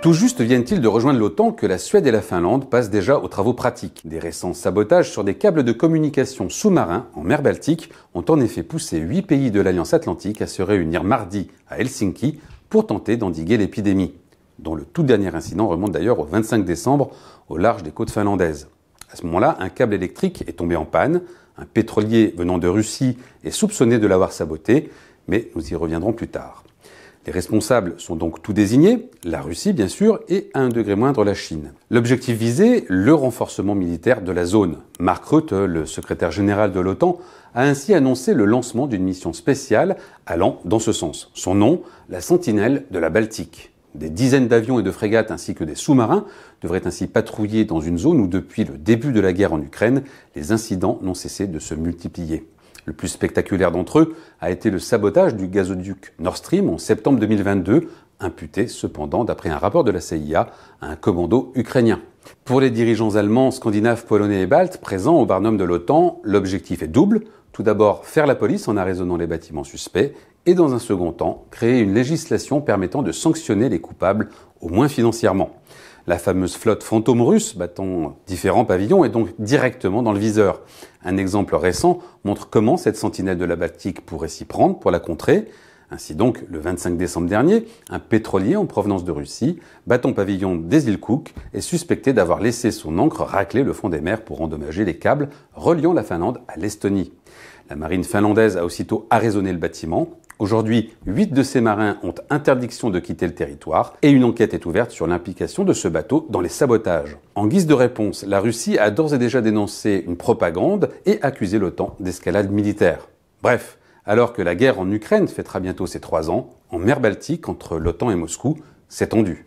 Tout juste viennent-ils de rejoindre l'OTAN que la Suède et la Finlande passent déjà aux travaux pratiques. Des récents sabotages sur des câbles de communication sous-marins en mer Baltique ont en effet poussé 8 pays de l'Alliance Atlantique à se réunir mardi à Helsinki pour tenter d'endiguer l'épidémie, dont le tout dernier incident remonte d'ailleurs au 25 décembre au large des côtes finlandaises. À ce moment-là, un câble électrique est tombé en panne, un pétrolier venant de Russie est soupçonné de l'avoir saboté, mais nous y reviendrons plus tard. Les responsables sont donc tous désignés, la Russie bien sûr, et à un degré moindre la Chine. L'objectif visé, le renforcement militaire de la zone. Mark Rutte, le secrétaire général de l'OTAN, a ainsi annoncé le lancement d'une mission spéciale allant dans ce sens. Son nom, la Sentinelle de la Baltique. Des dizaines d'avions et de frégates ainsi que des sous-marins devraient ainsi patrouiller dans une zone où depuis le début de la guerre en Ukraine, les incidents n'ont cessé de se multiplier. Le plus spectaculaire d'entre eux a été le sabotage du gazoduc Nord Stream en septembre 2022, imputé cependant, d'après un rapport de la CIA, à un commando ukrainien. Pour les dirigeants allemands, scandinaves, polonais et baltes présents au Barnum de l'OTAN, l'objectif est double. Tout d'abord, faire la police en arraisonnant les bâtiments suspects et dans un second temps, créer une législation permettant de sanctionner les coupables, au moins financièrement. La fameuse flotte fantôme russe, battant différents pavillons, est donc directement dans le viseur. Un exemple récent montre comment cette sentinelle de la Baltique pourrait s'y prendre pour la contrer. Ainsi donc, le 25 décembre dernier, un pétrolier en provenance de Russie, battant pavillon des îles Cook, est suspecté d'avoir laissé son ancre racler le fond des mers pour endommager les câbles reliant la Finlande à l'Estonie. La marine finlandaise a aussitôt arraisonné le bâtiment. Aujourd'hui, 8 de ces marins ont interdiction de quitter le territoire et une enquête est ouverte sur l'implication de ce bateau dans les sabotages. En guise de réponse, la Russie a d'ores et déjà dénoncé une propagande et accusé l'OTAN d'escalade militaire. Bref, alors que la guerre en Ukraine fêtera bientôt ses 3 ans, en mer Baltique, entre l'OTAN et Moscou, c'est tendu.